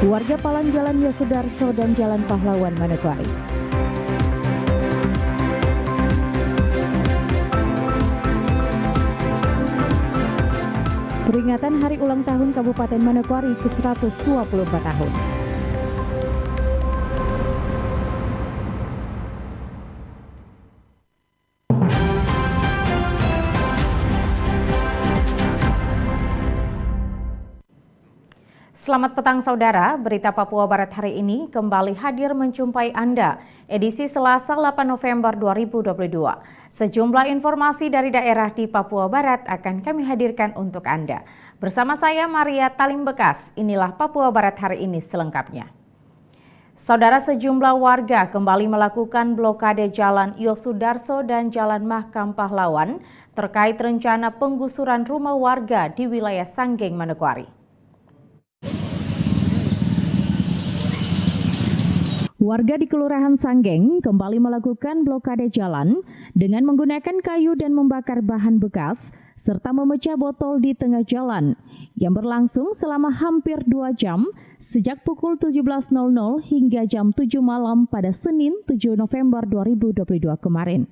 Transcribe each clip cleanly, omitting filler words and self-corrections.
Warga Palang Jalan Yosudarso dan Jalan Pahlawan Manokwari. Peringatan Hari Ulang Tahun Kabupaten Manokwari ke-124 tahun. Selamat petang saudara, berita Papua Barat hari ini kembali hadir menjumpai Anda, edisi Selasa 8 November 2022. Sejumlah informasi dari daerah di Papua Barat akan kami hadirkan untuk Anda. Bersama saya Maria Talim Bekas, inilah Papua Barat hari ini selengkapnya. Saudara, sejumlah warga kembali melakukan blokade Jalan Yosudarso dan Jalan Mahkam Pahlawan terkait rencana penggusuran rumah warga di wilayah Sanggeng, Manokwari. Warga di Kelurahan Sanggeng kembali melakukan blokade jalan dengan menggunakan kayu dan membakar bahan bekas serta memecah botol di tengah jalan yang berlangsung selama hampir 2 jam sejak pukul 17.00 hingga jam 7 malam pada Senin 7 November 2022 kemarin.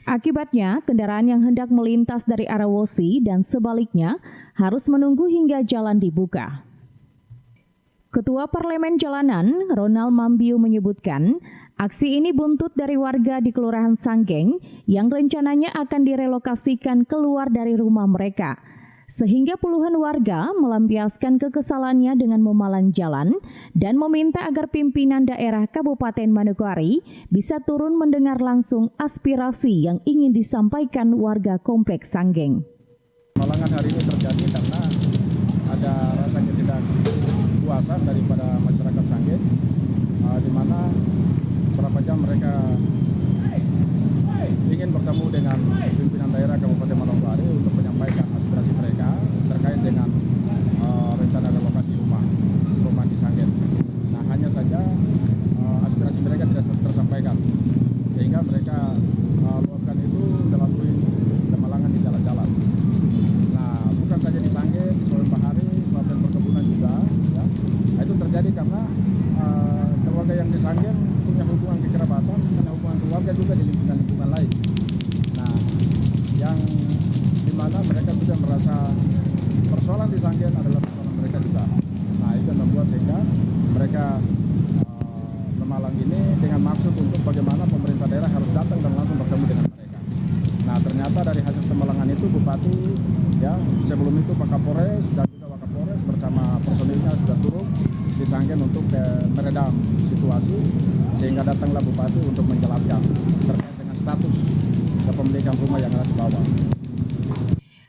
Akibatnya, kendaraan yang hendak melintas dari arah Wosi dan sebaliknya harus menunggu hingga jalan dibuka. Ketua Parlemen Jalanan, Ronald Mambiu menyebutkan, aksi ini buntut dari warga di Kelurahan Sanggeng yang rencananya akan direlokasikan keluar dari rumah mereka. Sehingga puluhan warga melampiaskan kekesalannya dengan memalang jalan dan meminta agar pimpinan daerah Kabupaten Manokwari bisa turun mendengar langsung aspirasi yang ingin disampaikan warga Kompleks Sanggeng. Malangan hari ini terjadi karena ada rasa ketidakpuasan daripada masyarakat Sanggeng, di mana beberapa jam mereka ingin bertemu dengan pimpinan daerah Kabupaten Manokwari untuk menyampaikan aspirasi mereka terkait dengan rencana relokasi rumah di Sanggeng. Nah, hanya saja aspirasi mereka tidak tersampaikan, sehingga mereka luapkan itu melalui kemalangan di jalan-jalan. Nah, bukan saja di Sanggeng, di Solen Bahari, Kabupaten Perkebunan juga, ya. Nah, itu terjadi karena keluarga yang di Sanggeng punya hubungan kekerabatan, punya hubungan keluarga juga di lingkungan lain. Nah, yang dimana mereka juga merasa persoalan di Sanggeng adalah persoalan mereka juga. Nah, itu yang membuat sehingga mereka memalang ini dengan maksud untuk bagaimana pemerintah daerah harus datang dan langsung bertemu dengan mereka. Nah, ternyata dari hasil pemalangan itu Bupati, ya, sebelum itu Pak Kapolres dan juga Wakapolres bersama personilnya sudah turun di Sanggeng untuk meredam situasi, sehingga datanglah Bupati untuk menjelaskan terkait dengan status kepemilikan rumah yang ada di bawah.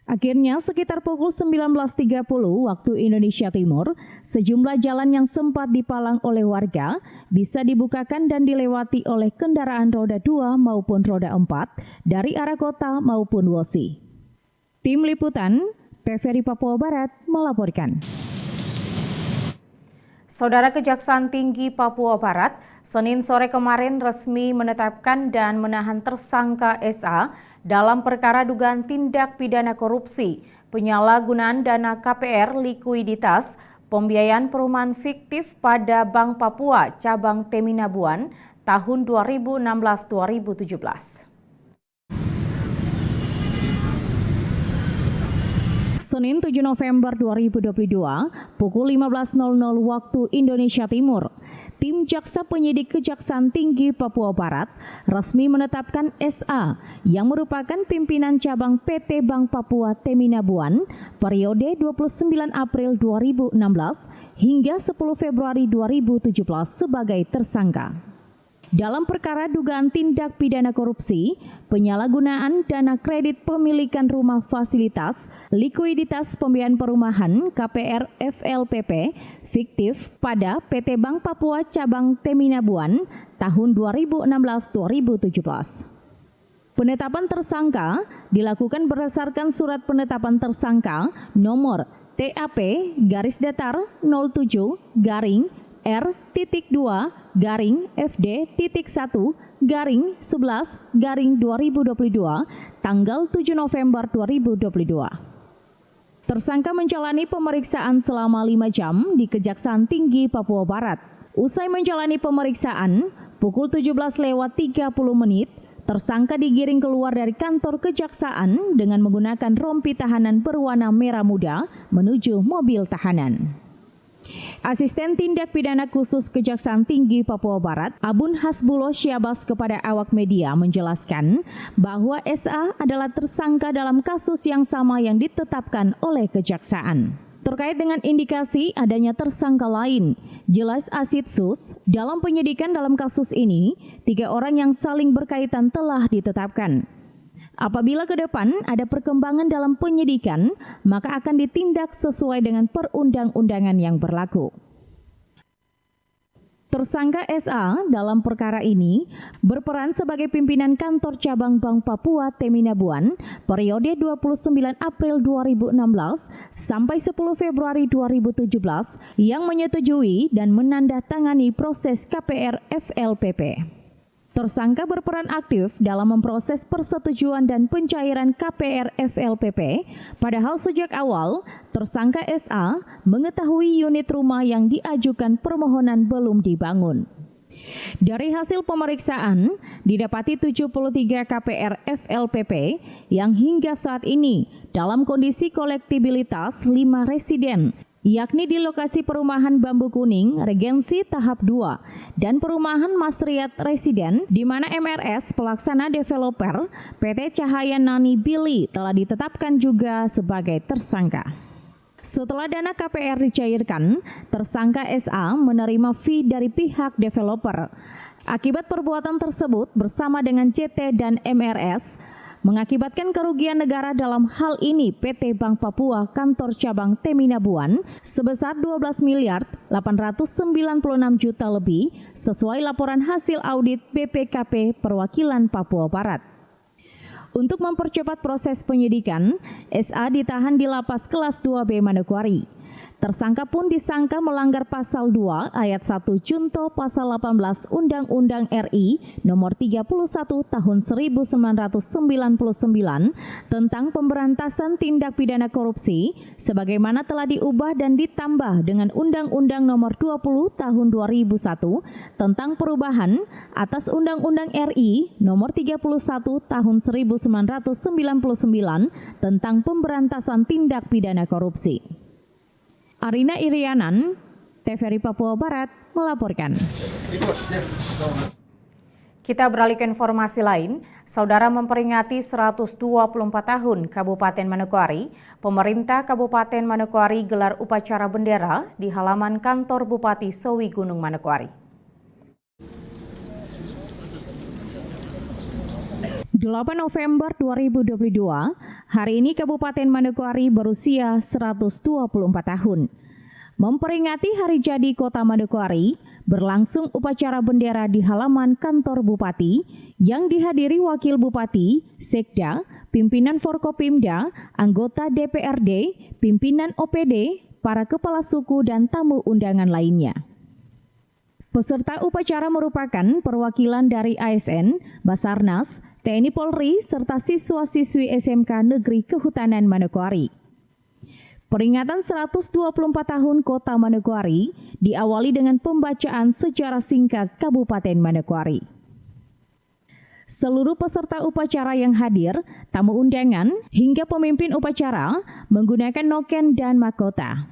Akhirnya sekitar pukul 19.30 waktu Indonesia Timur, sejumlah jalan yang sempat dipalang oleh warga bisa dibukakan dan dilewati oleh kendaraan roda 2 maupun roda 4 dari arah kota maupun Wosi. Tim Liputan, TVRI Papua Barat melaporkan. Saudara, Kejaksaan Tinggi Papua Barat Senin sore kemarin resmi menetapkan dan menahan tersangka SA dalam perkara dugaan tindak pidana korupsi, penyalahgunaan dana KPR likuiditas, pembiayaan perumahan fiktif pada Bank Papua cabang Teminabuan tahun 2016-2017. Senin 7 November 2022, pukul 15.00 waktu Indonesia Timur, tim Jaksa Penyidik Kejaksaan Tinggi Papua Barat resmi menetapkan SA yang merupakan pimpinan cabang PT Bank Papua Teminabuan periode 29 April 2016 hingga 10 Februari 2017 sebagai tersangka. Dalam perkara dugaan tindak pidana korupsi, penyalahgunaan dana kredit pemilikan rumah fasilitas, likuiditas pembiayaan perumahan KPR FLPP fiktif pada PT Bank Papua cabang Teminabuan tahun 2016-2017. Penetapan tersangka dilakukan berdasarkan surat penetapan tersangka nomor TAP-R-2-FD-1-11-2022 tanggal 7 November 2022. Tersangka menjalani pemeriksaan selama 5 jam di Kejaksaan Tinggi Papua Barat. Usai menjalani pemeriksaan, pukul 17:30 tersangka digiring keluar dari kantor kejaksaan dengan menggunakan rompi tahanan berwarna merah muda menuju mobil tahanan. Asisten Tindak Pidana Khusus Kejaksaan Tinggi Papua Barat, Abun Hasbulo Syabas kepada awak media menjelaskan bahwa SA adalah tersangka dalam kasus yang sama yang ditetapkan oleh kejaksaan. Terkait dengan indikasi adanya tersangka lain, jelas Asitsus, dalam penyidikan dalam kasus ini, 3 orang yang saling berkaitan telah ditetapkan. Apabila ke depan ada perkembangan dalam penyidikan, maka akan ditindak sesuai dengan perundang-undangan yang berlaku. Tersangka SA dalam perkara ini berperan sebagai pimpinan kantor cabang Bank Papua Teminabuan periode 29 April 2016 sampai 10 Februari 2017 yang menyetujui dan menandatangani proses KPR FLPP. Tersangka berperan aktif dalam memproses persetujuan dan pencairan KPR FLPP, padahal sejak awal tersangka SA mengetahui unit rumah yang diajukan permohonan belum dibangun. Dari hasil pemeriksaan, didapati 73 KPR FLPP yang hingga saat ini dalam kondisi kolektibilitas 5 residen, yakni di lokasi perumahan Bambu Kuning, Regensi tahap 2, dan perumahan Masriat Residen, di mana MRS pelaksana developer PT Cahaya Nani Billy telah ditetapkan juga sebagai tersangka. Setelah dana KPR dicairkan, tersangka SA menerima fee dari pihak developer. Akibat perbuatan tersebut bersama dengan CT dan MRS, mengakibatkan kerugian negara dalam hal ini PT Bank Papua Kantor Cabang Teminabuan sebesar 12 miliar 896 juta lebih sesuai laporan hasil audit BPKP Perwakilan Papua Barat. Untuk mempercepat proses penyidikan, SA ditahan di Lapas Kelas 2B Manokwari. Tersangka pun disangka melanggar pasal 2 ayat 1 Junto pasal 18 Undang-Undang RI nomor 31 tahun 1999 tentang pemberantasan tindak pidana korupsi sebagaimana telah diubah dan ditambah dengan Undang-Undang nomor 20 tahun 2001 tentang perubahan atas Undang-Undang RI nomor 31 tahun 1999 tentang pemberantasan tindak pidana korupsi. Arina Irianan, TVRI Papua Barat melaporkan. Kita beralih ke informasi lain. Saudara memperingati 124 tahun Kabupaten Manokwari, pemerintah Kabupaten Manokwari gelar upacara bendera di halaman kantor Bupati Sowi Gunung Manokwari. 8 November 2022, hari ini Kabupaten Manokwari berusia 124 tahun. Memperingati hari jadi Kota Manokwari, berlangsung upacara bendera di halaman kantor Bupati yang dihadiri Wakil Bupati, Sekda, pimpinan Forkopimda, anggota DPRD, pimpinan OPD, para kepala suku dan tamu undangan lainnya. Peserta upacara merupakan perwakilan dari ASN, Basarnas, TNI Polri, serta siswa-siswi SMK Negeri Kehutanan Manokwari. Peringatan 124 tahun Kota Manokwari diawali dengan pembacaan sejarah singkat Kabupaten Manokwari. Seluruh peserta upacara yang hadir, tamu undangan, hingga pemimpin upacara menggunakan noken dan mahkota.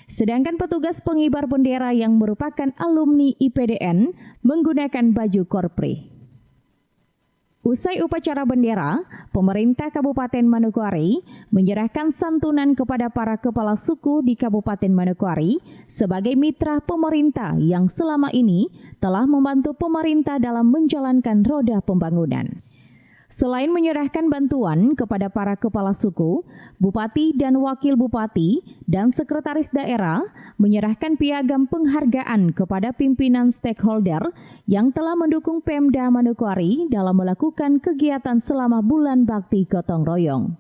Sedangkan petugas pengibar bendera yang merupakan alumni IPDN menggunakan baju korpri. Usai upacara bendera, pemerintah Kabupaten Manokwari menyerahkan santunan kepada para kepala suku di Kabupaten Manokwari sebagai mitra pemerintah yang selama ini telah membantu pemerintah dalam menjalankan roda pembangunan. Selain menyerahkan bantuan kepada para kepala suku, bupati dan wakil bupati dan sekretaris daerah menyerahkan piagam penghargaan kepada pimpinan stakeholder yang telah mendukung Pemda Manokwari dalam melakukan kegiatan selama bulan bakti gotong royong.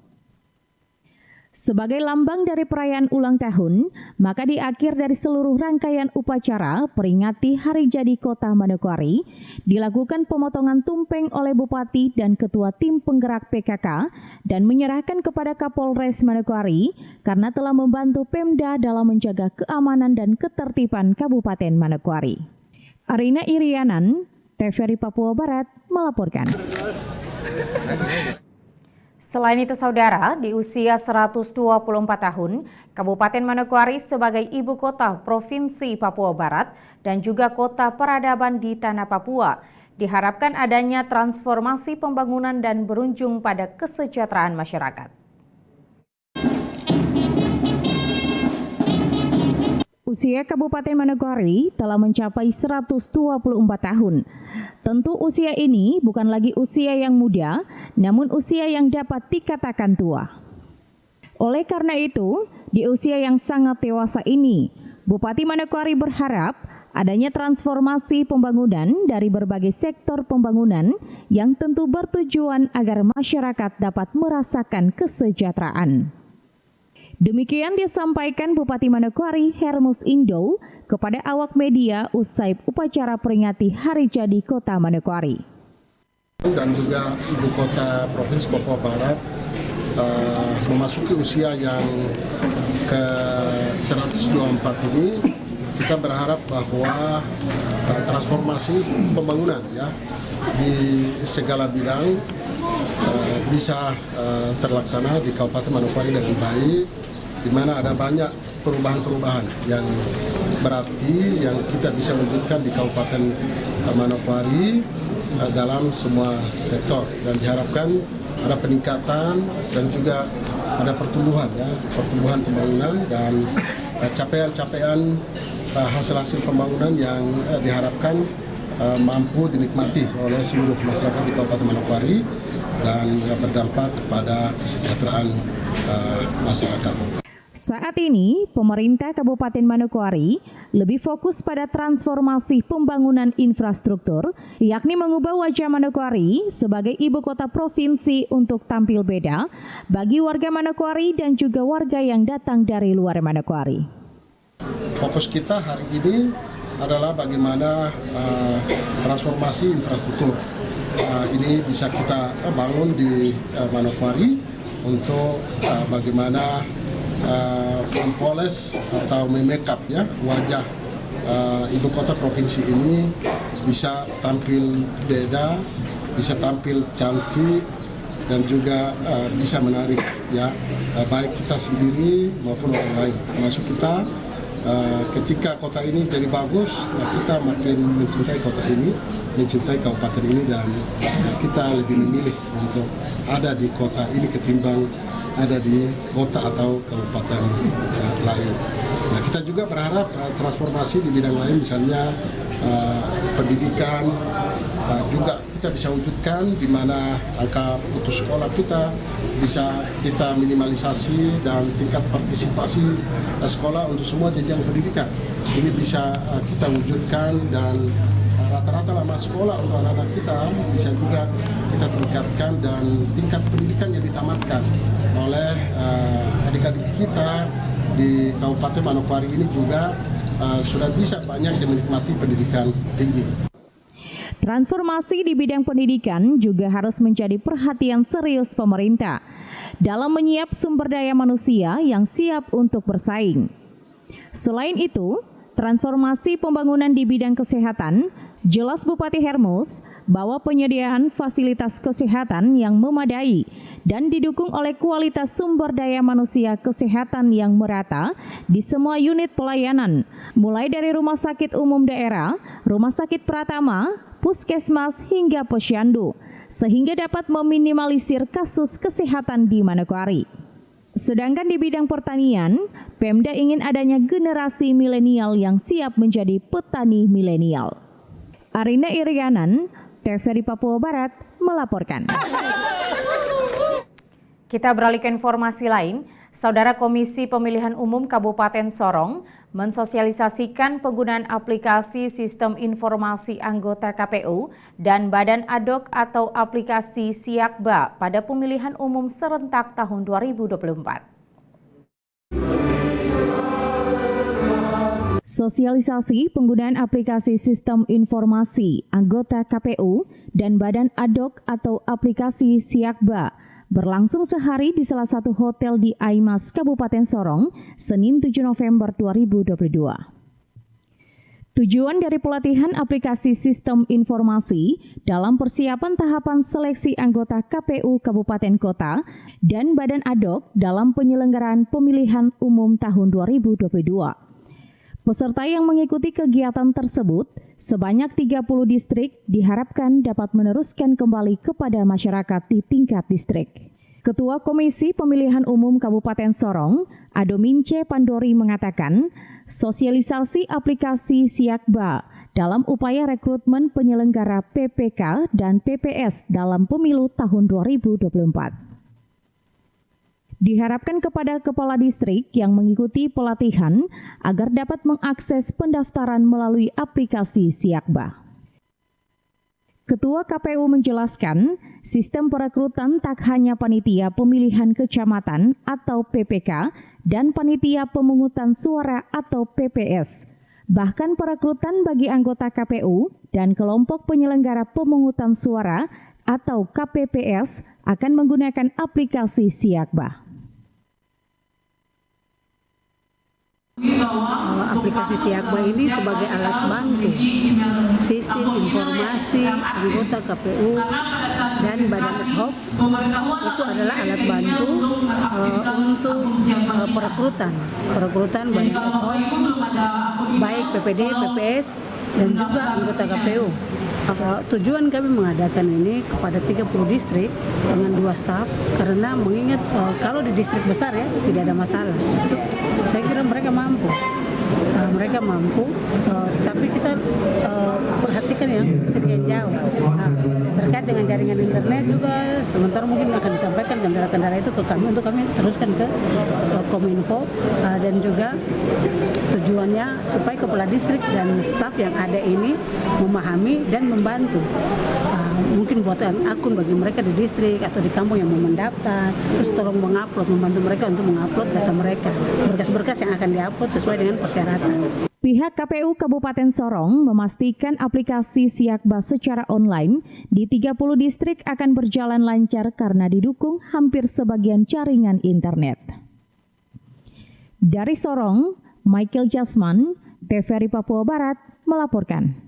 Sebagai lambang dari perayaan ulang tahun, maka di akhir dari seluruh rangkaian upacara peringati Hari Jadi Kota Manokwari, dilakukan pemotongan tumpeng oleh Bupati dan Ketua Tim Penggerak PKK dan menyerahkan kepada Kapolres Manokwari karena telah membantu Pemda dalam menjaga keamanan dan ketertiban Kabupaten Manokwari. Arina Irianan, TVRI Papua Barat, melaporkan. Selain itu, Saudara, di usia 124 tahun, Kabupaten Manokwari sebagai ibu kota Provinsi Papua Barat dan juga kota peradaban di Tanah Papua, diharapkan adanya transformasi pembangunan dan berujung pada kesejahteraan masyarakat. Usia Kabupaten Manokwari telah mencapai 124 tahun. Tentu usia ini bukan lagi usia yang muda, namun usia yang dapat dikatakan tua. Oleh karena itu, di usia yang sangat dewasa ini, Bupati Manokwari berharap adanya transformasi pembangunan dari berbagai sektor pembangunan yang tentu bertujuan agar masyarakat dapat merasakan kesejahteraan. Demikian disampaikan Bupati Manokwari Hermus Indo kepada awak media usai upacara peringati Hari Jadi Kota Manokwari. Dan juga ibu kota Provinsi Papua Barat memasuki usia yang ke-124 ini, kita berharap bahwa transformasi pembangunan ya di segala bidang bisa terlaksana di Kabupaten Manokwari dengan baik, di mana ada banyak perubahan-perubahan yang berarti yang kita bisa wujudkan di Kabupaten Manokwari dalam semua sektor, dan diharapkan ada peningkatan dan juga ada pertumbuhan pembangunan dan capaian-capaian hasil-hasil pembangunan yang diharapkan mampu dinikmati oleh seluruh masyarakat di Kabupaten Manokwari dan berdampak kepada kesejahteraan masyarakat. Saat ini, pemerintah Kabupaten Manokwari lebih fokus pada transformasi pembangunan infrastruktur, yakni mengubah wajah Manokwari sebagai ibu kota provinsi untuk tampil beda bagi warga Manokwari dan juga warga yang datang dari luar Manokwari. Fokus kita hari ini adalah bagaimana transformasi infrastruktur ini bisa kita bangun di Manokwari untuk bagaimana mempoles atau memekap ya wajah ibu kota provinsi ini bisa tampil beda, bisa tampil cantik dan juga bisa menarik ya, baik kita sendiri maupun orang lain. Termasuk kita ketika kota ini jadi bagus, kita makin mencintai kota ini, mencintai kabupaten ini, dan kita lebih memilih untuk ada di kota ini ketimbang ada di kota atau kabupaten lain. Nah, kita juga berharap transformasi di bidang lain, misalnya pendidikan, juga kita bisa wujudkan di mana angka putus sekolah kita bisa kita minimalisasi dan tingkat partisipasi sekolah untuk semua jenjang pendidikan ini bisa kita wujudkan, dan rata-rata lama sekolah untuk anak-anak kita bisa juga kita tingkatkan, dan tingkat pendidikan yang ditamatkan oleh adik-adik kita di Kabupaten Manokwari ini juga sudah bisa banyak yang menikmati pendidikan tinggi. Transformasi di bidang pendidikan juga harus menjadi perhatian serius pemerintah dalam menyiap sumber daya manusia yang siap untuk bersaing. Selain itu, transformasi pembangunan di bidang kesehatan, jelas Bupati Hermus bahwa penyediaan fasilitas kesehatan yang memadai dan didukung oleh kualitas sumber daya manusia kesehatan yang merata di semua unit pelayanan, mulai dari Rumah Sakit Umum Daerah, Rumah Sakit Pratama, Puskesmas hingga Posyandu, sehingga dapat meminimalisir kasus kesehatan di Manokwari. Sedangkan di bidang pertanian, Pemda ingin adanya generasi milenial yang siap menjadi petani milenial. Arina Irianan, TVRI Papua Barat, melaporkan. Kita beralih ke informasi lain. Saudara, Komisi Pemilihan Umum Kabupaten Sorong mensosialisasikan penggunaan aplikasi Sistem Informasi Anggota KPU dan Badan Ad-hoc atau aplikasi Siakba pada pemilihan umum serentak tahun 2024. Sosialisasi penggunaan aplikasi sistem informasi anggota KPU dan Badan Ad Hoc atau aplikasi Siakba berlangsung sehari di salah satu hotel di Aimas, Kabupaten Sorong, Senin 7 November 2022. Tujuan dari pelatihan aplikasi sistem informasi dalam persiapan tahapan seleksi anggota KPU Kabupaten Kota dan Badan Ad Hoc dalam penyelenggaraan pemilihan umum tahun 2022. Peserta yang mengikuti kegiatan tersebut sebanyak 30 distrik diharapkan dapat meneruskan kembali kepada masyarakat di tingkat distrik. Ketua Komisi Pemilihan Umum Kabupaten Sorong, Adomince Pandori mengatakan, sosialisasi aplikasi Siakba dalam upaya rekrutmen penyelenggara PPK dan PPS dalam pemilu tahun 2024. Diharapkan kepada kepala distrik yang mengikuti pelatihan agar dapat mengakses pendaftaran melalui aplikasi Siakba. Ketua KPU menjelaskan, sistem perekrutan tak hanya panitia pemilihan kecamatan atau PPK dan panitia pemungutan suara atau PPS. Bahkan perekrutan bagi anggota KPU dan kelompok penyelenggara pemungutan suara atau KPPS akan menggunakan aplikasi Siakba. Aplikasi Siakba ini sebagai alat bantu sistem informasi anggota KPU dan Badan Ad Hoc itu adalah alat bantu untuk perekrutan Badan Ad Hoc baik PPD, PPS dan juga anggota KPU. Tujuan kami mengadakan ini kepada 30 distrik dengan 2 staf karena mengingat kalau di distrik besar ya tidak ada masalah. Saya kira mereka mampu. Tapi kita perhatikan yang distrik yang jauh. Terkait dengan jaringan internet juga sementara mungkin akan disampaikan kendala-kendala itu ke kami untuk kami teruskan ke Kominfo dan juga tujuannya supaya kepala distrik dan staf yang ada ini memahami dan membantu. Mungkin buatan akun bagi mereka di distrik atau di kampung yang mau mendaftar, terus tolong membantu mereka untuk mengupload data mereka, berkas-berkas yang akan diupload sesuai dengan persyaratan. Pihak KPU Kabupaten Sorong memastikan aplikasi Siakba secara online di 30 distrik akan berjalan lancar karena didukung hampir sebagian jaringan internet. Dari Sorong, Michael Jasman, TVRI Papua Barat melaporkan.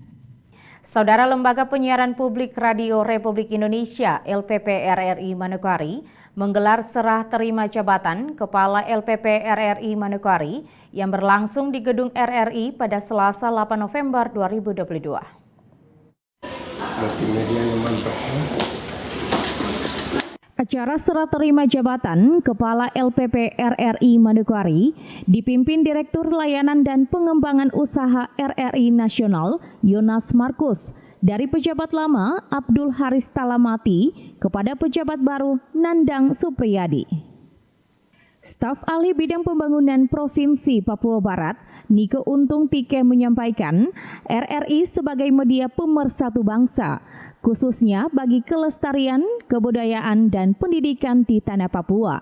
Saudara Lembaga Penyiaran Publik Radio Republik Indonesia LPP RRI Manokwari menggelar serah terima jabatan Kepala LPP RRI Manokwari yang berlangsung di Gedung RRI pada Selasa 8 November 2022. Acara serah terima jabatan Kepala LPP RRI Manokwari dipimpin Direktur Layanan dan Pengembangan Usaha RRI Nasional Yonas Markus dari pejabat lama Abdul Haris Talamati kepada pejabat baru Nandang Supriyadi. Staf Ahli Bidang Pembangunan Provinsi Papua Barat, Niko Untung Tike menyampaikan RRI sebagai media pemersatu bangsa, khususnya bagi kelestarian, kebudayaan, dan pendidikan di tanah Papua.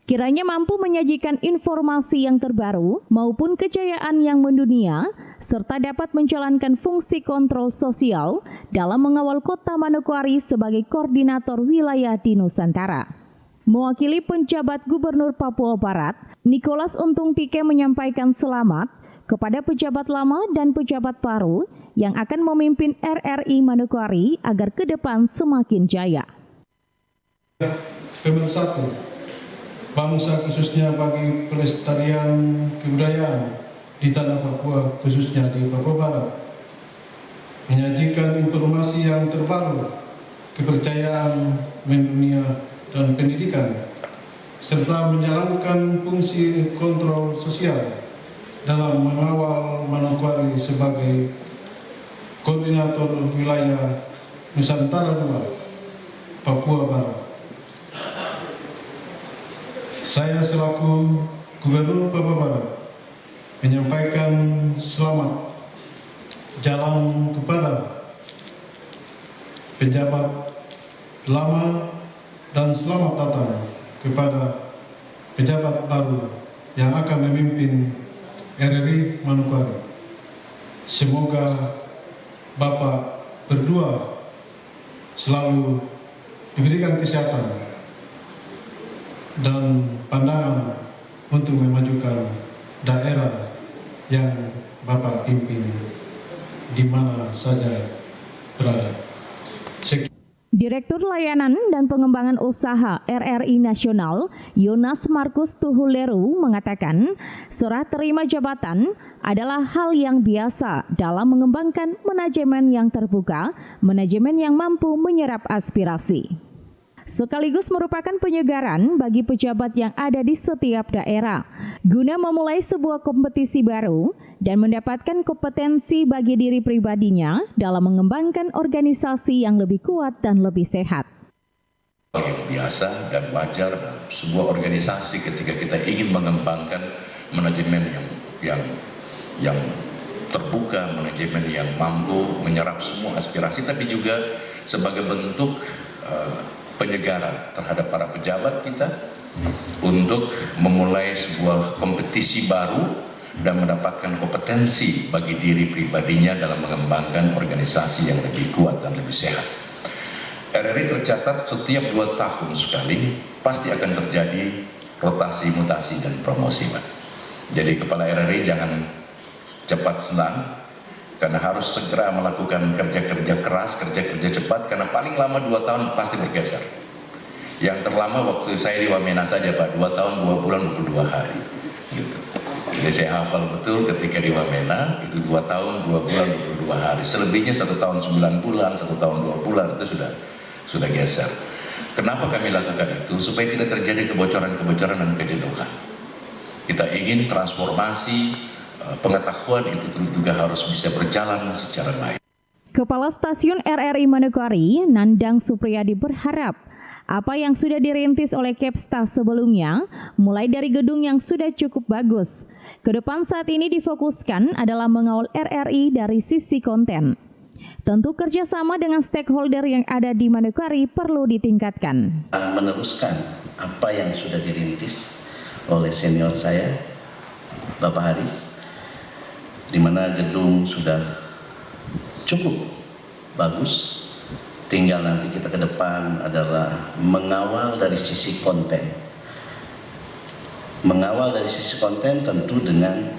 Kiranya mampu menyajikan informasi yang terbaru maupun kejayaan yang mendunia, serta dapat menjalankan fungsi kontrol sosial dalam mengawal Kota Manokwari sebagai koordinator wilayah di Nusantara. Mewakili penjabat Gubernur Papua Barat, Nicholas Untung Tike menyampaikan selamat kepada pejabat lama dan pejabat baru yang akan memimpin RRI Manokwari agar ke depan semakin jaya. Pemersatu bangsa khususnya bagi pelestarian kebudayaan di tanah Papua khususnya di Papua Barat, menyajikan informasi yang terbaru, kepercayaan mendunia dan pendidikan, serta menjalankan fungsi kontrol sosial dalam mengawal Manokwari sebagai koordinator wilayah Nusantara II, Papua Barat. Saya selaku Gubernur Papua Barat menyampaikan selamat jalan kepada pejabat lama dan selamat datang kepada pejabat baru yang akan memimpin RRI Manokwari. Semoga Bapak berdua selalu diberikan kesehatan dan pandangan untuk memajukan daerah yang Bapak pimpin di mana saja berada. Direktur Layanan dan Pengembangan Usaha RRI Nasional, Yonas Markus Tuhuleru mengatakan, serah terima jabatan adalah hal yang biasa dalam mengembangkan manajemen yang terbuka, manajemen yang mampu menyerap aspirasi. Sekaligus merupakan penyegaran bagi pejabat yang ada di setiap daerah, guna memulai sebuah kompetisi baru dan mendapatkan kompetensi bagi diri pribadinya dalam mengembangkan organisasi yang lebih kuat dan lebih sehat. Biasa dan wajar sebuah organisasi ketika kita ingin mengembangkan manajemen yang terbuka, manajemen yang mampu menyerap semua aspirasi, tapi juga sebagai bentuk penyegaran terhadap para pejabat kita untuk memulai sebuah kompetisi baru dan mendapatkan kompetensi bagi diri pribadinya dalam mengembangkan organisasi yang lebih kuat dan lebih sehat. RRI tercatat setiap 2 tahun sekali pasti akan terjadi rotasi, mutasi, dan promosi, Pak. Jadi Kepala RRI jangan cepat senang, karena harus segera melakukan kerja-kerja keras, kerja-kerja cepat, karena paling lama 2 tahun pasti bergeser. Yang terlama waktu saya di Wamena saja, Pak, 2 tahun 2 bulan 22 hari. Gitu. Jadi saya hafal betul ketika di Wamena itu 2 tahun 2 bulan 22 hari. Selebihnya 1 tahun 9 bulan, 1 tahun 2 bulan itu sudah geser. Kenapa kami lakukan itu? Supaya tidak terjadi kebocoran-kebocoran dan kejenuhan. Kita ingin transformasi pengetahuan itu juga harus bisa berjalan secara baik. Kepala Stasiun RRI Manokwari, Nandang Supriyadi berharap apa yang sudah dirintis oleh Kepsta sebelumnya, mulai dari gedung yang sudah cukup bagus, ke depan saat ini difokuskan adalah mengawal RRI dari sisi konten. Tentu kerjasama dengan stakeholder yang ada di Manokwari perlu ditingkatkan. Meneruskan apa yang sudah dirintis oleh senior saya, Bapak Haris, di mana gedung sudah cukup bagus, tinggal nanti kita ke depan adalah mengawal dari sisi konten. Mengawal dari sisi konten tentu dengan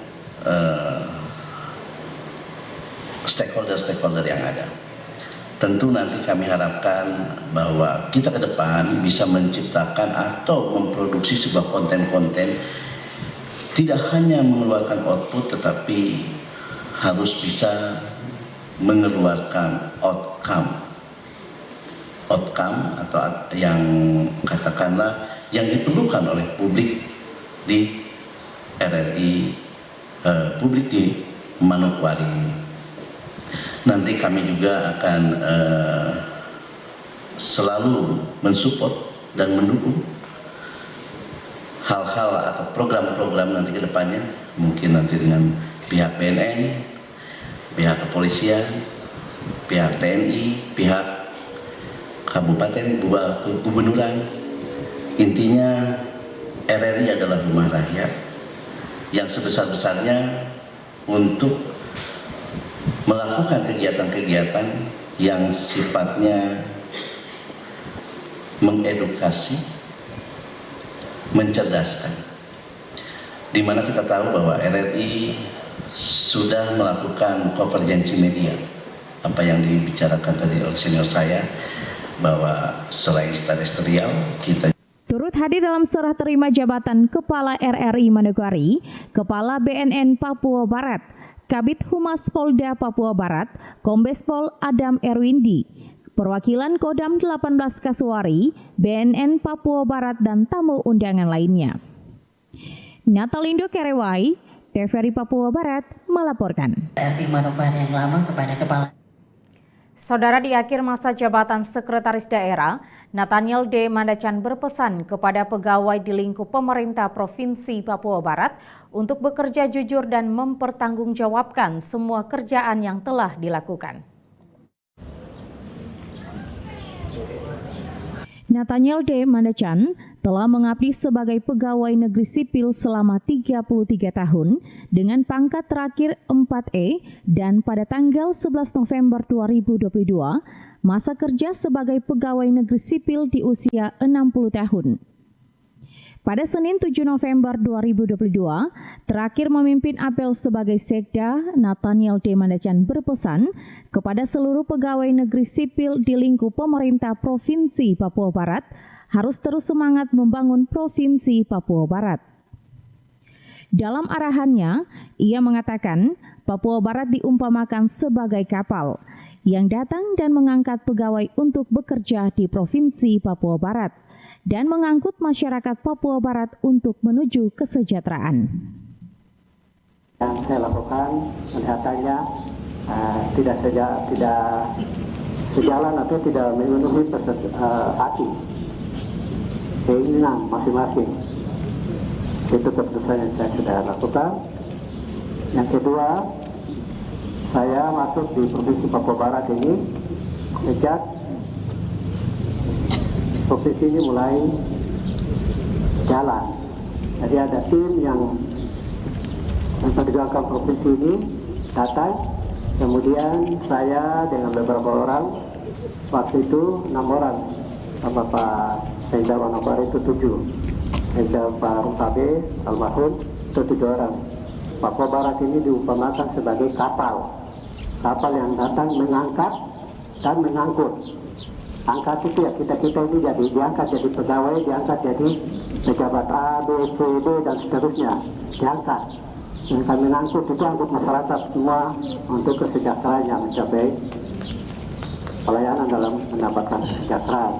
stakeholder-stakeholder yang ada. Tentu nanti kami harapkan bahwa kita ke depan bisa menciptakan atau memproduksi sebuah konten-konten tidak hanya mengeluarkan output, tetapi harus bisa mengeluarkan outcome atau yang katakanlah yang diperlukan oleh publik di RRI, publik di Manokwari. Nanti kami juga akan selalu mensupport dan mendukung hal-hal atau program-program nanti ke depannya, mungkin nanti dengan pihak BNN, pihak kepolisian, pihak TNI, pihak kabupaten, gubernuran. Intinya RRI adalah rumah rakyat yang sebesar-besarnya untuk melakukan kegiatan-kegiatan yang sifatnya mengedukasi, mencerdaskan. Di mana kita tahu bahwa RRI sudah melakukan konvergensi media. Apa yang dibicarakan tadi oleh senior saya, bahwa selain eksteritorial kita Turut hadir dalam serah terima jabatan Kepala RRI Manokwari, Kepala BNN Papua Barat, Kabid Humas Polda Papua Barat, Kombes Pol Adam Erwindi, perwakilan Kodam 18 Kasuari, BNN Papua Barat, dan tamu undangan lainnya. Natalindo Kerewai, TVRI Papua Barat melaporkan. RRI Manokwari yang lama kepada Kepala. Saudara, di akhir masa jabatan Sekretaris Daerah, Nathaniel D. Mandacan berpesan kepada pegawai di lingkup pemerintah Provinsi Papua Barat untuk bekerja jujur dan mempertanggungjawabkan semua kerjaan yang telah dilakukan. Nathaniel D. Mandacan telah mengabdi sebagai pegawai negeri sipil selama 33 tahun dengan pangkat terakhir 4E dan pada tanggal 11 November 2022 masa kerja sebagai pegawai negeri sipil di usia 60 tahun. Pada Senin 7 November 2022, terakhir memimpin apel sebagai Sekda, Nathaniel D. Mandacan berpesan kepada seluruh pegawai negeri sipil di lingkup pemerintah Provinsi Papua Barat harus terus semangat membangun Provinsi Papua Barat. Dalam arahannya, ia mengatakan Papua Barat diumpamakan sebagai kapal yang datang dan mengangkat pegawai untuk bekerja di Provinsi Papua Barat dan mengangkut masyarakat Papua Barat untuk menuju kesejahteraan. Yang saya lakukan kelihatannya tidak sejalan atau tidak memenuhi hati keinginan masing-masing. Itu keputusan yang saya sudah lakukan. Yang kedua, saya masuk di Provinsi Papua Barat ini sejak provinsi ini mulai jalan. Jadi ada tim yang memperjuangkan provinsi ini datang, kemudian saya dengan beberapa orang, waktu itu 6 orang, sama Pak Sekda Manokwari itu 7, Sekda Pak Rusabe almarhum itu 7 orang. Papua Barat ini diumpamakan sebagai kapal yang datang mengangkat dan mengangkut. Angkat itu ya kita ini jadi diangkat jadi pegawai, diangkat jadi pejabat A, B, C, D dan seterusnya diangkat. Dan kami mengangkut itu angkut masyarakat semua untuk kesejahteraannya mencapai pelayanan dalam mendapatkan kesejahteraan.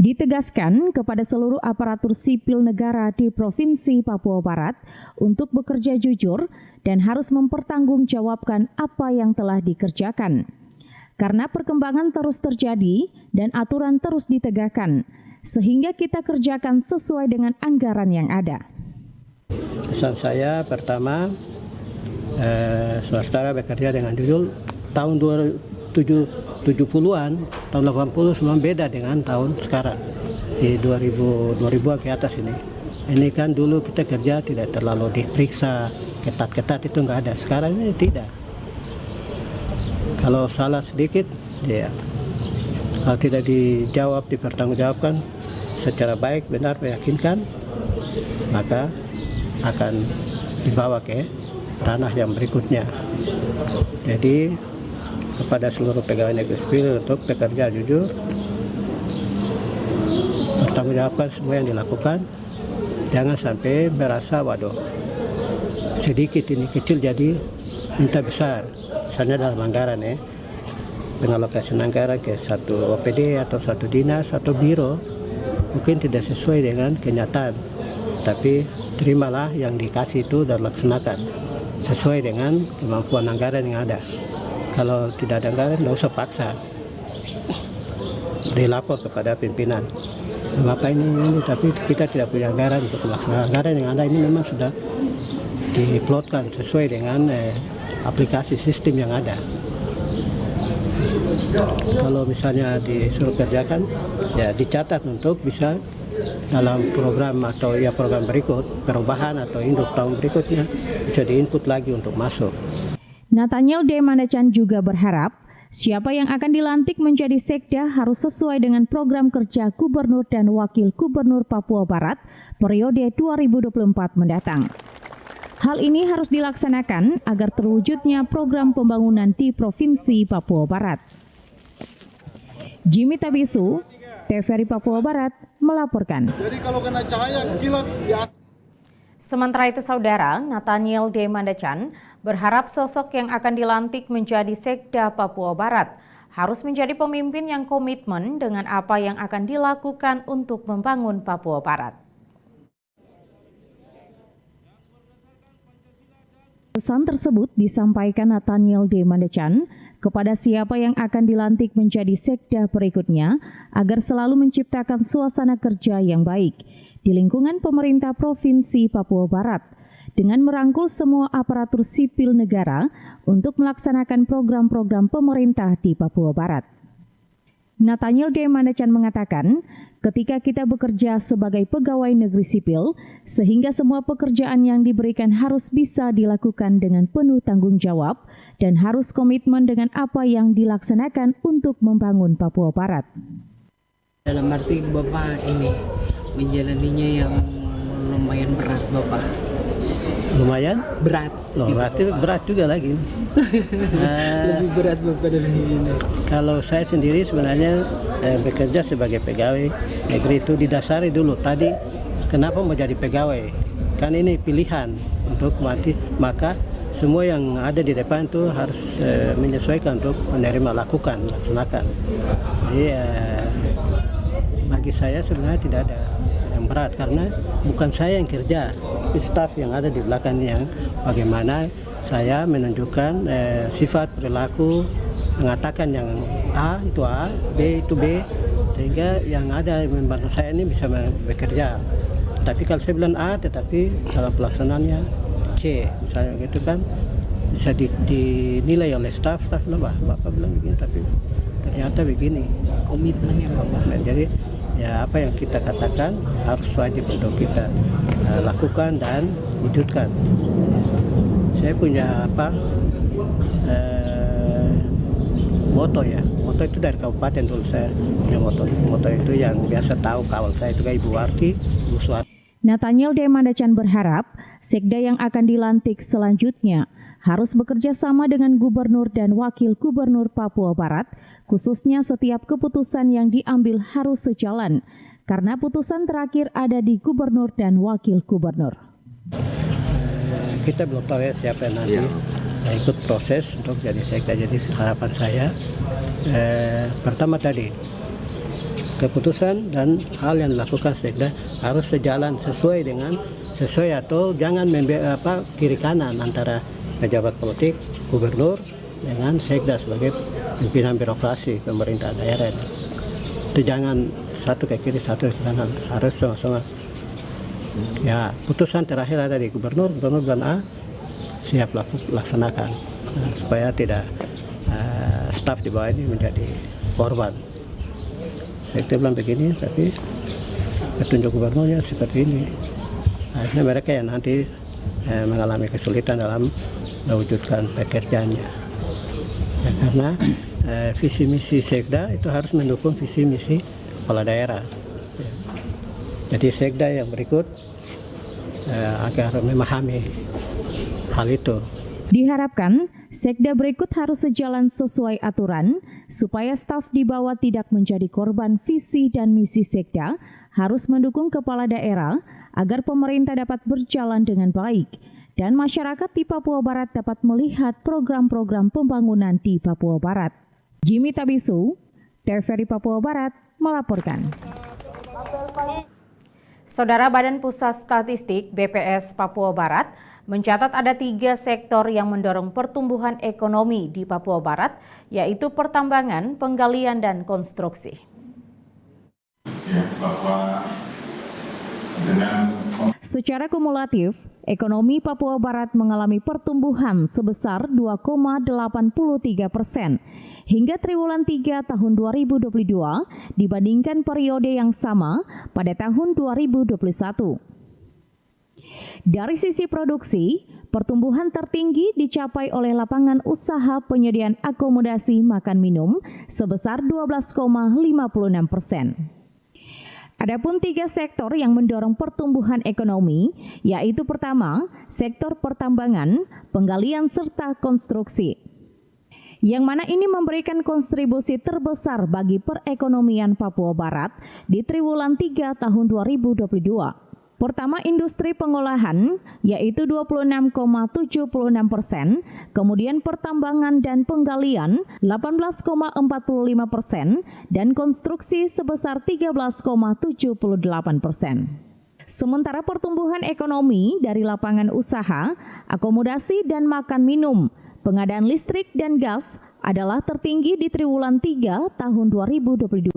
Ditegaskan kepada seluruh aparatur sipil negara di Provinsi Papua Barat untuk bekerja jujur dan harus mempertanggungjawabkan apa yang telah dikerjakan. Karena perkembangan terus terjadi dan aturan terus ditegakkan, sehingga kita kerjakan sesuai dengan anggaran yang ada. Kesan saya pertama, saudara bekerja dengan jujur. Tahun 70-an, tahun 80 semua beda dengan tahun sekarang. Di 2000-an ke atas ini. Ini kan dulu kita kerja tidak terlalu diperiksa, ketat-ketat itu nggak ada. Sekarang ini tidak. Kalau salah sedikit, ya kalau tidak dijawab, dipertanggungjawabkan secara baik, benar, meyakinkan, maka akan dibawa ke ranah yang berikutnya. Jadi kepada seluruh pegawai negeri sipil untuk bekerja jujur, pertanggungjawabkan semua yang dilakukan, jangan sampai merasa waduh sedikit ini kecil jadi minta besar. Misalnya dalam anggaran pengalokasian anggaran ke satu OPD atau satu dinas atau biro mungkin tidak sesuai dengan kenyataan, tapi terimalah yang dikasih itu dan laksanakan sesuai dengan kemampuan anggaran yang ada. Kalau tidak ada anggaran, tidak usah paksa, dilapor kepada pimpinan. Maka ini tapi kita tidak punya anggaran untuk melaksanakan. Anggaran yang ada ini memang sudah diplotkan sesuai dengan aplikasi sistem yang ada. Kalau misalnya disuruh kerjakan, ya dicatat untuk bisa dalam program atau ya program berikut, perubahan atau induk tahun berikutnya bisa diinput lagi untuk masuk. Nathaniel D. Mandacan juga berharap siapa yang akan dilantik menjadi Sekda harus sesuai dengan program kerja Gubernur dan Wakil Gubernur Papua Barat periode 2024 mendatang. Hal ini harus dilaksanakan agar terwujudnya program pembangunan di Provinsi Papua Barat. Jimmy Tabisu, TVRI Papua Barat, melaporkan. Jadi kalau kena cahaya kilat ya. Sementara itu, Saudara, Nathaniel D. Mandacan berharap sosok yang akan dilantik menjadi Sekda Papua Barat harus menjadi pemimpin yang komitmen dengan apa yang akan dilakukan untuk membangun Papua Barat. Pesan tersebut disampaikan Nathaniel D. Mandacan kepada siapa yang akan dilantik menjadi Sekda berikutnya agar selalu menciptakan suasana kerja yang baik di lingkungan pemerintah Provinsi Papua Barat dengan merangkul semua aparatur sipil negara untuk melaksanakan program-program pemerintah di Papua Barat. Nathaniel D. Mandachan mengatakan, ketika kita bekerja sebagai pegawai negeri sipil, sehingga semua pekerjaan yang diberikan harus bisa dilakukan dengan penuh tanggung jawab dan harus komitmen dengan apa yang dilaksanakan untuk membangun Papua Barat. Dalam arti Bapak ini menjalaninya yang lumayan berat Bapak. Lumayan? Berat. Loh, berarti berat juga lagi. Lebih berat Bapak dari ini. Kalau saya sendiri sebenarnya bekerja sebagai pegawai negeri itu didasari dulu tadi kenapa mau jadi pegawai. Kan ini pilihan untuk mati, maka semua yang ada di depan itu harus menyesuaikan untuk menerima, laksanakan. Jadi bagi saya sebenarnya tidak ada yang berat karena bukan saya yang kerja, staf yang ada di belakang yang bagaimana saya menunjukkan sifat perilaku, mengatakan yang A itu A, B itu B, sehingga yang ada membantu saya ini bisa bekerja. Tapi kalau saya bilang A tetapi dalam pelaksanaannya C misalnya gitu kan bisa dinilai oleh staf bilang Bapak bilang begini tapi ternyata begini. Komitmennya Bapak. Jadi ya apa yang kita katakan harus wajib untuk kita lakukan dan wujudkan. Saya punya moto itu dari kabupaten dulu saya punya moto itu yang biasa tahu kawal saya itu kayak Ibu Warti, Ibu Suwati. Nathaniel D. Mandachan berharap sekda yang akan dilantik selanjutnya harus bekerja sama dengan gubernur dan wakil gubernur Papua Barat, khususnya setiap keputusan yang diambil harus sejalan, karena putusan terakhir ada di gubernur dan wakil gubernur. Kita belum tahu ya siapa yang nanti ikut proses untuk jadi sekda. Jadi harapan saya pertama tadi keputusan dan hal yang dilakukan sekda harus sejalan sesuai atau jangan kiri kanan antara pejabat politik, gubernur dengan sekda sebagai pimpinan birokrasi pemerintah daerah. Itu jangan satu ke kiri, satu ke kanan, harus sama-sama. Ya, putusan terakhir ada di gubernur bilang A, siap laksanakan supaya tidak staf di bawah ini menjadi korban. Sekda bilang begini, tapi petunjuk gubernurnya seperti ini. Akhirnya mereka yang nanti mengalami kesulitan dalam mewujudkan pekerjaannya. Ya, karena visi misi sekda itu harus mendukung visi misi kepala daerah. Ya. Jadi sekda yang berikut agar memahami hal itu. Diharapkan sekda berikut harus sejalan sesuai aturan supaya staf di bawah tidak menjadi korban visi dan misi sekda, harus mendukung kepala daerah agar pemerintah dapat berjalan dengan baik dan masyarakat di Papua Barat dapat melihat program-program pembangunan di Papua Barat. Jimmy Tabisu, TVRI Papua Barat melaporkan. Saudara, Badan Pusat Statistik BPS Papua Barat mencatat ada 3 sektor yang mendorong pertumbuhan ekonomi di Papua Barat, yaitu pertambangan, penggalian, dan konstruksi. Secara kumulatif, ekonomi Papua Barat mengalami pertumbuhan sebesar 2,83% hingga triwulan 3 tahun 2022 dibandingkan periode yang sama pada tahun 2021. Dari sisi produksi, pertumbuhan tertinggi dicapai oleh lapangan usaha penyediaan akomodasi makan minum sebesar 12,56%. Adapun 3 sektor yang mendorong pertumbuhan ekonomi, yaitu pertama, sektor pertambangan, penggalian serta konstruksi. Yang mana ini memberikan kontribusi terbesar bagi perekonomian Papua Barat di triwulan 3 tahun 2022. Pertama, industri pengolahan, yaitu 26,76%, kemudian pertambangan dan penggalian 18,45%, dan konstruksi sebesar 13,78%. Sementara pertumbuhan ekonomi dari lapangan usaha, akomodasi dan makan minum, pengadaan listrik dan gas adalah tertinggi di triwulan 3 tahun 2022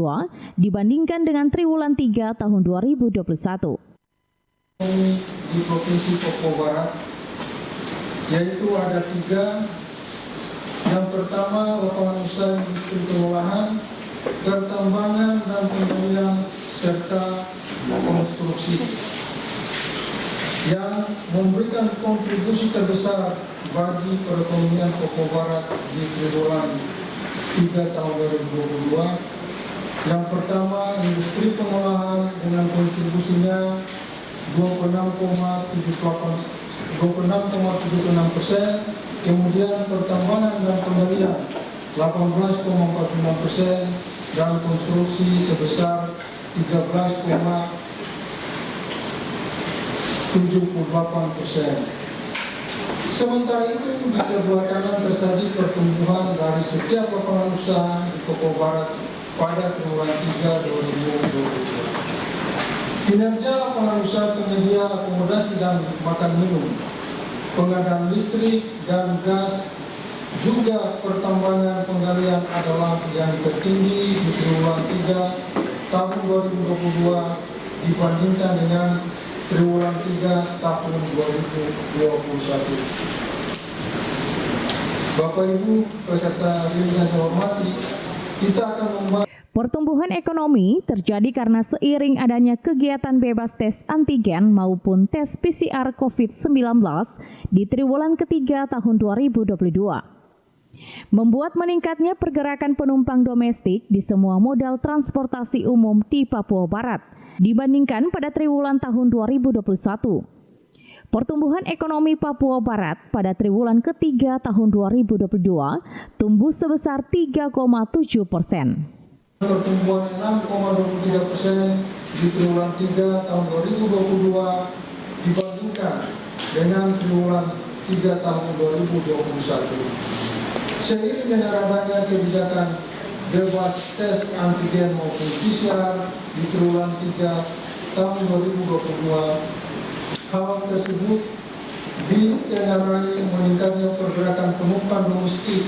dibandingkan dengan triwulan 3 tahun 2021. Di Provinsi Papua Barat, yaitu ada 3. Yang pertama, lapangan usaha industri pengolahan pertambangan dan penggalian serta konstruksi yang memberikan kontribusi terbesar bagi perekonomian Papua Barat di triwulan 3 tahun 2022. Yang pertama, industri pengolahan dengan kontribusinya 26,76%, kemudian pertambangan dan penggalian 18,46%, dan konstruksi sebesar 13,78%. Sementara itu, di sebelah kanan tersaji pertumbuhan dari setiap lapangan usaha di Papua Barat pada triwulan 3 2022. Kinerja lapangan usaha penyedia akomodasi dan makan minum, pengadaan listrik dan gas, juga pertambangan penggalian adalah yang tertinggi di triwulan 3 tahun 2022 dibandingkan dengan triwulan 3 tahun 2021. Bapak Ibu peserta yang saya hormati, kita akan membahas. Pertumbuhan ekonomi terjadi karena seiring adanya kegiatan bebas tes antigen maupun tes PCR COVID-19 di triwulan ketiga tahun 2022. Membuat meningkatnya pergerakan penumpang domestik di semua modal transportasi umum di Papua Barat dibandingkan pada triwulan tahun 2021. Pertumbuhan ekonomi Papua Barat pada triwulan ketiga tahun 2022 tumbuh sebesar 3,7%. Pertumbuhan 6,23% di triwulan 3 tahun 2022 dibandingkan dengan triwulan 3 tahun 2021. Seiring dengan adanya kebijakan bebas tes antigen maupun PCR di triwulan 3 tahun 2022, hal tersebut ditengarai meningkatnya pergerakan penumpang domestik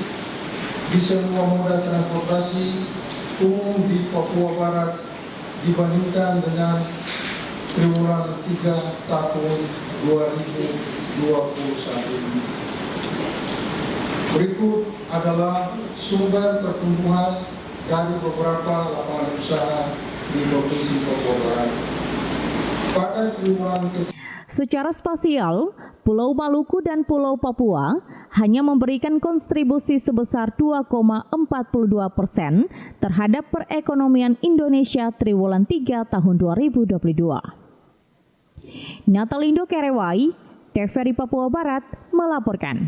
di semua moda transportasi umum di Papua Barat dibandingkan dengan triwulan 3 tahun 2021. Berikut adalah sumber pertumbuhan dari beberapa lapangan usaha di Provinsi Papua Barat. Pada triwulan secara spasial, Pulau Maluku dan Pulau Papua hanya memberikan kontribusi sebesar 2,42% terhadap perekonomian Indonesia triwulan 3 tahun 2022. Natalindo Kerewai, TVRI Papua Barat melaporkan.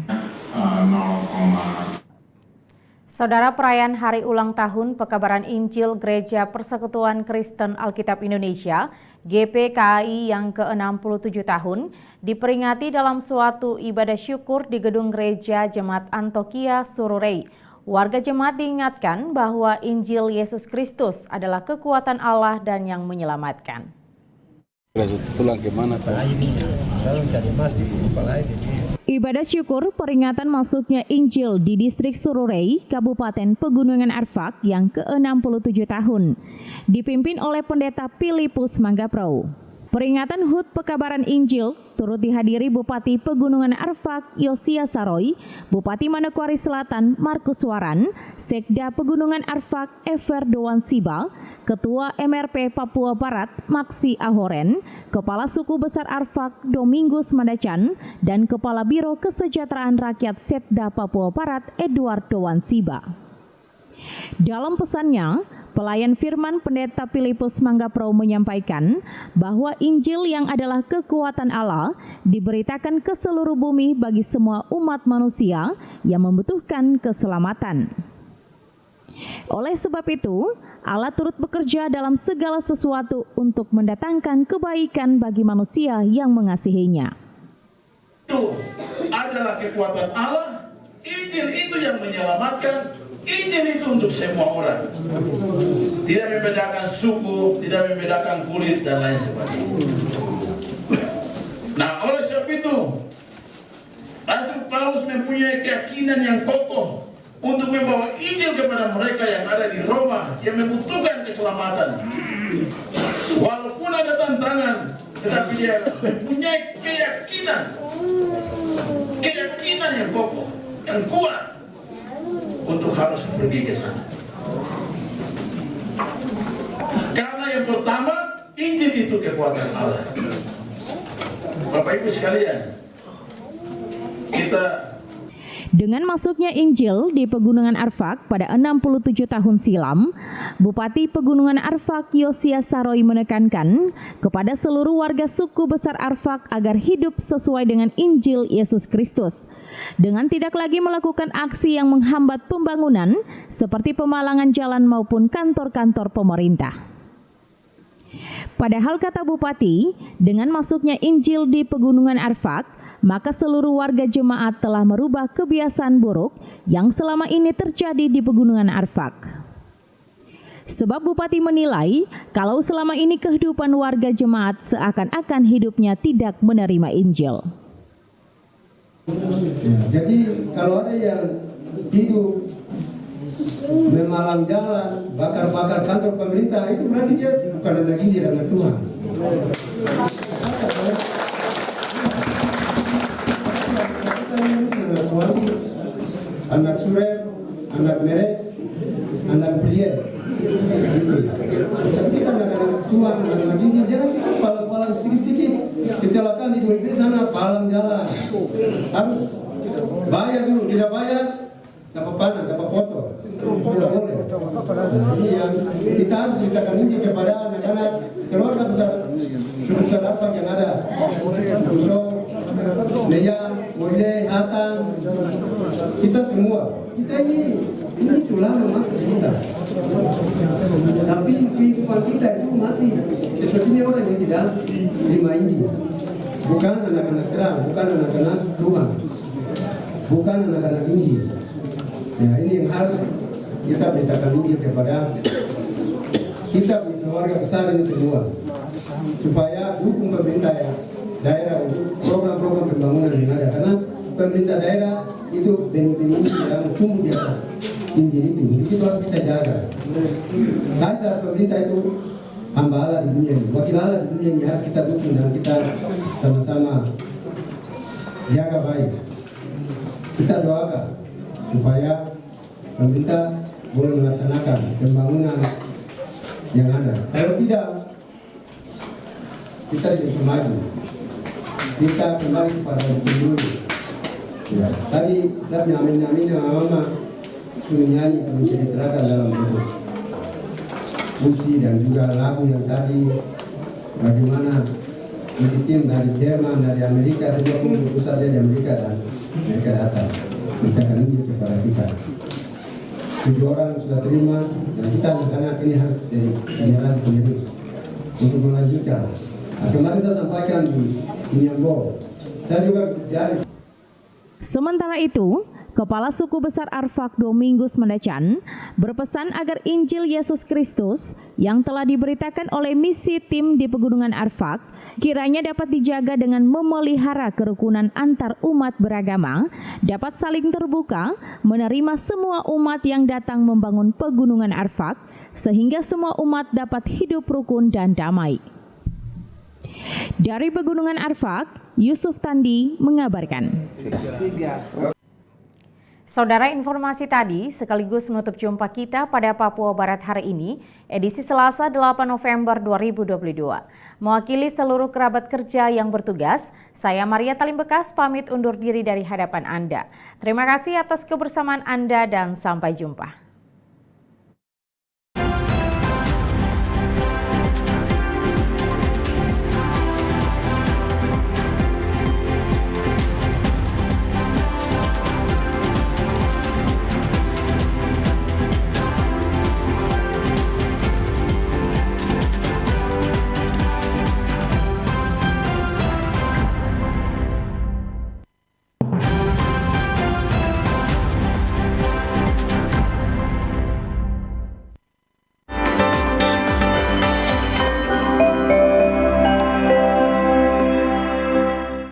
Saudara, perayaan Hari Ulang Tahun Pekabaran Injil Gereja Persekutuan Kristen Alkitab Indonesia GPKI yang ke-67 tahun diperingati dalam suatu ibadah syukur di gedung gereja Jemaat Antioquia Sururei. Warga jemaat diingatkan bahwa Injil Yesus Kristus adalah kekuatan Allah dan yang menyelamatkan. Ibadah syukur peringatan masuknya Injil di distrik Sururei, Kabupaten Pegunungan Arfak yang ke-67 tahun, dipimpin oleh Pendeta Filipus Manggaprau. Peringatan HUT Pekabaran Injil turut dihadiri Bupati Pegunungan Arfak Yosia Saroy, Bupati Manokwari Selatan Markus Waran, Sekda Pegunungan Arfak Ever Doan Siba, Ketua MRP Papua Barat Maksi Ahoren, Kepala Suku Besar Arfak Domingus Mandacan, dan Kepala Biro Kesejahteraan Rakyat Setda Papua Barat Edward Doan Siba. Dalam pesannya, pelayan firman Pendeta Filipus Manggaprau menyampaikan bahwa Injil yang adalah kekuatan Allah diberitakan ke seluruh bumi bagi semua umat manusia yang membutuhkan keselamatan. Oleh sebab itu, Allah turut bekerja dalam segala sesuatu untuk mendatangkan kebaikan bagi manusia yang mengasihinya. Itu adalah kekuatan Allah, Injil itu yang menyelamatkan, Injil itu untuk semua orang. Tidak membedakan suku, tidak membedakan kulit dan lain sebagainya. Nah, oleh sebab itu, Rasul Paulus mempunyai keyakinan yang kokoh untuk membawa Injil kepada mereka yang ada di Roma yang membutuhkan keselamatan. Walaupun ada tantangan, tetapi dia mempunyai keyakinan yang kokoh, yang kuat untuk harus pergi ke sana. Itu kekuatan Allah. Bapak Ibu sekalian, kita dengan masuknya Injil di Pegunungan Arfak pada 67 tahun silam, Bupati Pegunungan Arfak Yosia Saroy menekankan kepada seluruh warga suku besar Arfak agar hidup sesuai dengan Injil Yesus Kristus, dengan tidak lagi melakukan aksi yang menghambat pembangunan seperti pemalangan jalan maupun kantor-kantor pemerintah. Padahal kata Bupati, dengan masuknya Injil di Pegunungan Arfak, maka seluruh warga jemaat telah merubah kebiasaan buruk yang selama ini terjadi di Pegunungan Arfak. Sebab Bupati menilai kalau selama ini kehidupan warga jemaat seakan-akan hidupnya tidak menerima Injil. Jadi kalau ada yang hidup memalang jalan, bakar-bakar kantor pemerintah, itu berarti dia bukan anak Injil, anak Tuhan. Anak suami, anak surer, anak meret, anak pria. Tapi kita anak-anak Tuhan, anak Injil, jangan kita palang-palang sedikit-sedikit. Kecelakaan di DWP sana, palang jalan. Harus bayar dulu, tidak bayar, dapat panah, dapat foto. Tidak boleh. Ini yang kita harus beritakan Injil kepada anak-anak keluarga besar, suku besar Arfak yang ada. Uso, Leia, Mole, Hatang, kita semua. Kita ini sudah masuk kita. Tapi kehidupan kita itu masih sepertinya orang yang tidak terima Injil. Bukan anak-anak terang, bukan anak-anak Tuhan, bukan anak-anak Injil. Ya, ini yang harus kita beritakan Injil kepada kita keluarga besar ini semua, supaya dukung pemerintah daerah untuk program-program pembangunan yang ada, karena pemerintah daerah itu benih-benih yang tumbuh di atas Injil itu harus kita jaga. Kaisar pemerintah itu hamba Allah di dunia ini, wakil Allah di dunia ini, harus kita dukung dan kita sama-sama jaga baik. Kita doakan supaya pemerintah boleh melaksanakan pembangunan yang ada. Kalau tidak, kita tidak bisa maju. Kita kembali kepada sistem dulu. Ya, tadi saya nyamin mama suruh nyanyi menceritakan dalam bentuk puisi dan juga lagu yang tadi bagaimana isi tim dari Jerman, dari Amerika, semua kumpul pusatnya di Amerika dan mereka datang. Kita akan Injil kepada kita. 7 orang sudah terima dan kita anak-anak ini harus jadi generasi penerus untuk melanjutkan. Nah, kemarin saya sampaikan di Inyambo, saya juga jadi. Sementara itu, Kepala Suku Besar Arfak Domingus Mendecan berpesan agar Injil Yesus Kristus yang telah diberitakan oleh misi tim di Pegunungan Arfak kiranya dapat dijaga dengan memelihara kerukunan antar umat beragama, dapat saling terbuka, menerima semua umat yang datang membangun Pegunungan Arfak, sehingga semua umat dapat hidup rukun dan damai. Dari Pegunungan Arfak, Yusuf Tandi mengabarkan. Saudara, informasi tadi sekaligus menutup jumpa kita pada Papua Barat hari ini, edisi Selasa 8 November 2022. Mewakili seluruh kerabat kerja yang bertugas, saya Maria Talimbekas pamit undur diri dari hadapan Anda. Terima kasih atas kebersamaan Anda dan sampai jumpa.